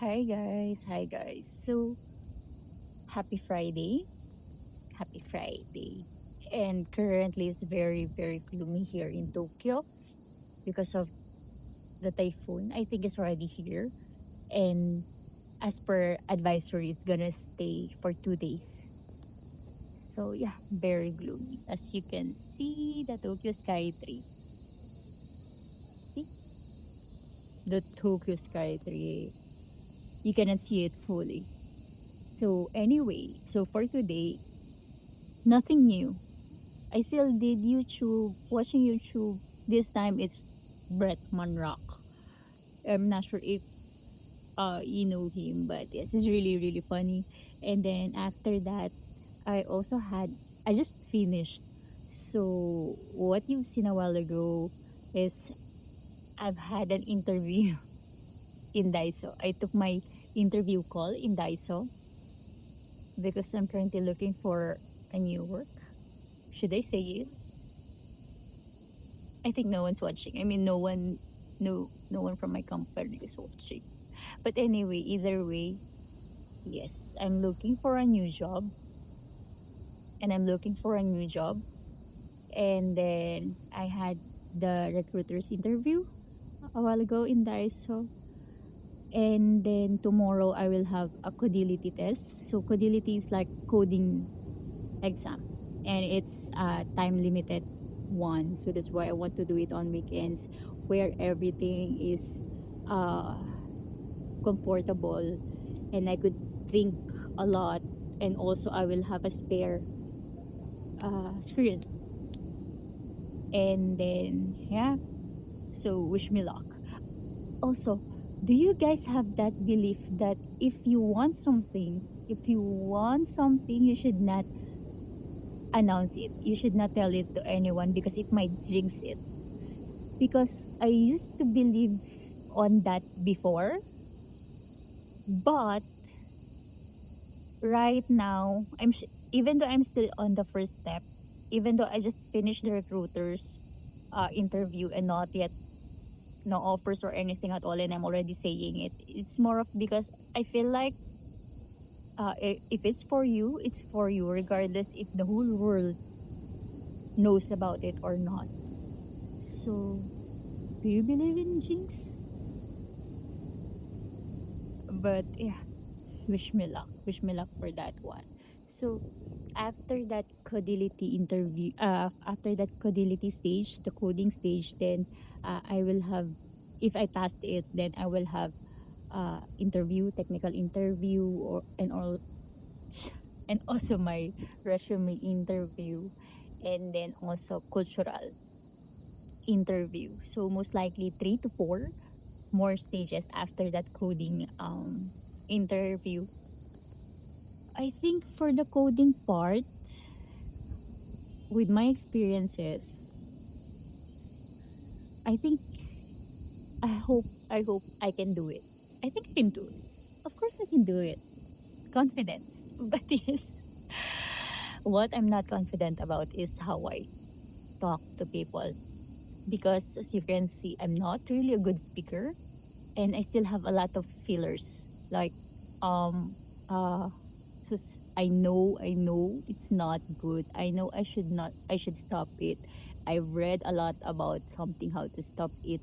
Hi guys. So, happy Friday. Happy Friday. And currently it's very gloomy here in Tokyo because of the typhoon. I think it's already here. And as per advisory, it's gonna stay for 2 days. So yeah, very gloomy. As you can see, the Tokyo Sky Tree. See? The Tokyo Sky Tree. You cannot see it fully. So anyway, so for today, nothing new. I still did YouTube, watching YouTube. This time it's Brett Manrock. I'm not sure if you know him, but yes, it's really funny. And then after that, I also had I just finished. So what you've seen a while ago is I've had an interview in Daiso. I took my interview call in Daiso because I'm currently looking for a new work. Should I say it? I think no one's watching. I mean, no one from my company is watching. But anyway, either way, yes, I'm looking for a new job, and I'm looking for a new job. And then I had the recruiter's interview a while ago in Daiso. And then tomorrow I will have a codility test. So codility is like coding exam, and it's a time limited one. So that's why I want to do it on weekends, where everything is uh, comfortable and I could think a lot, and also I will have a spare screen. And then yeah, so wish me luck. Also, do you guys have that belief that if you want something, you should not announce it. You should not tell it to anyone because it might jinx it. Because I used to believe on that before, but right now even though I'm still on the first step, even though I just finished the recruiter's interview and not yet no offers or anything at all, and I'm already saying it. It's more of because I feel like if it's for you, it's for you, regardless if the whole world knows about it or not. So, do you believe in jinx? But yeah, wish me luck. Wish me luck for that one. So, after that codility interview, after that codility stage, the coding stage, then I will have, if I passed it, then I will have interview, technical interview, or and all, and also my resume interview, and then also cultural interview. So most likely 3 to 4 more stages after that coding interview. I think for the coding part, with my experiences, I think I hope I can do it. I think I can do it. Of course I can do it. Confidence. But yes, what I'm not confident about is how I talk to people, because as you can see, I'm not really a good speaker, and I still have a lot of fillers. Like um I know it's not good. I know I should stop it. I read a lot about something, how to stop it.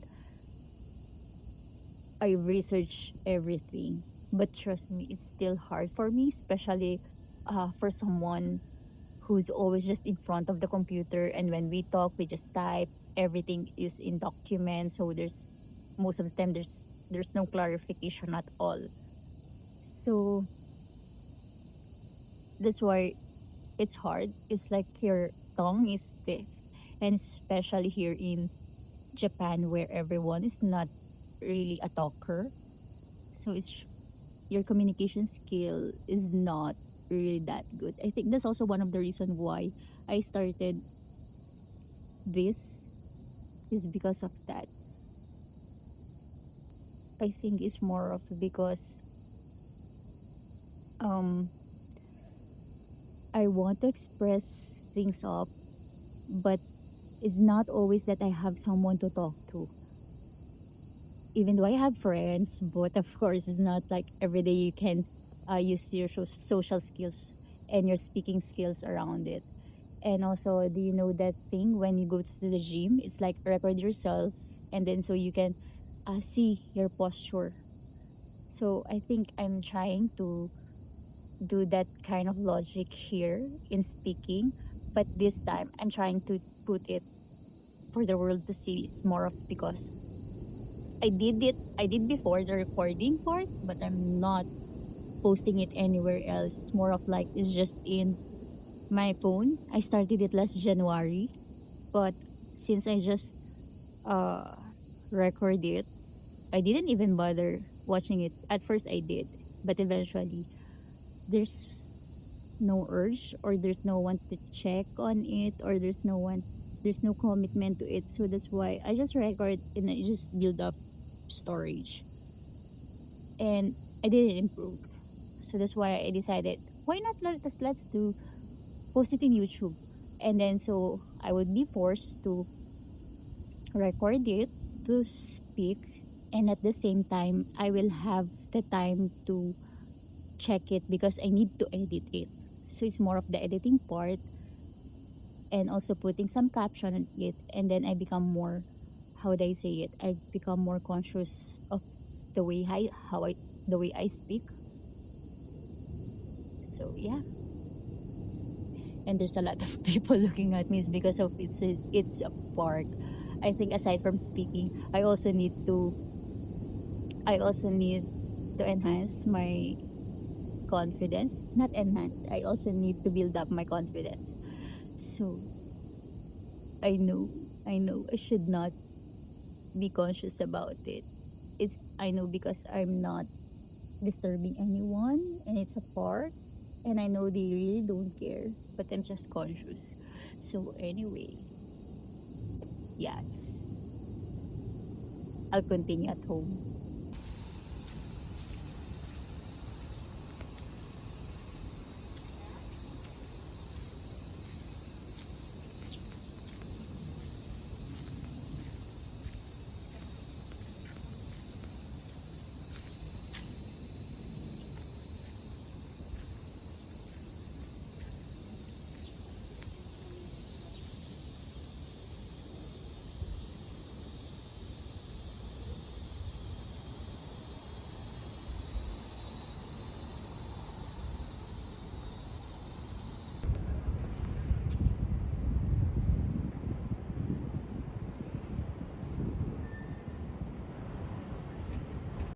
I research everything. But trust me, it's still hard for me, especially for someone who's always just in front of the computer, and when we talk we just type. Everything is in documents, so there's most of the time there's no clarification at all. So that's why it's hard. It's like your tongue is stiff, and especially here in Japan, where everyone is not really a talker. So it's your communication skill is not really that good. I think that's also one of the reason why I started this, is because of that. I think it's more of because um I want to express things up, but it's not always that I have someone to talk to. even though I have friends, but of course it's not like every day you can use your social skills and your speaking skills around it. And also, do you know that thing when you go to the gym? It's like record yourself, and then so you can see your posture. So I think I'm trying to do that kind of logic here in speaking, but this time I'm trying to put it for the world to see. It's more of because I did before the recording part, but I'm not posting it anywhere else. It's more of like it's just in my phone. I started it last January, but since I just uh record it, I didn't even bother watching it. At first I did, but eventually there's no urge, or there's no one to check on it, or there's no commitment to it. So that's why I just record and I just build up storage, and I didn't improve. So that's why I decided, why not let's do post it in YouTube. And then so I would be forced to record it, to speak, and at the same time I will have the time to check it because I need to edit it. So it's more of the editing part and also putting some caption on it, and then I become more, how would I say it? I become more conscious of the way the way I speak. So yeah, and there's a lot of people looking at me is because of it's a part. I think aside from speaking, I also need to enhance my confidence. Not enhance. I also need to build up my confidence. So I know, I know I should not be conscious about it. I know because I'm not disturbing anyone, and it's a part, and I know they really don't care, but I'm just conscious. So anyway, yes, I'll continue at home.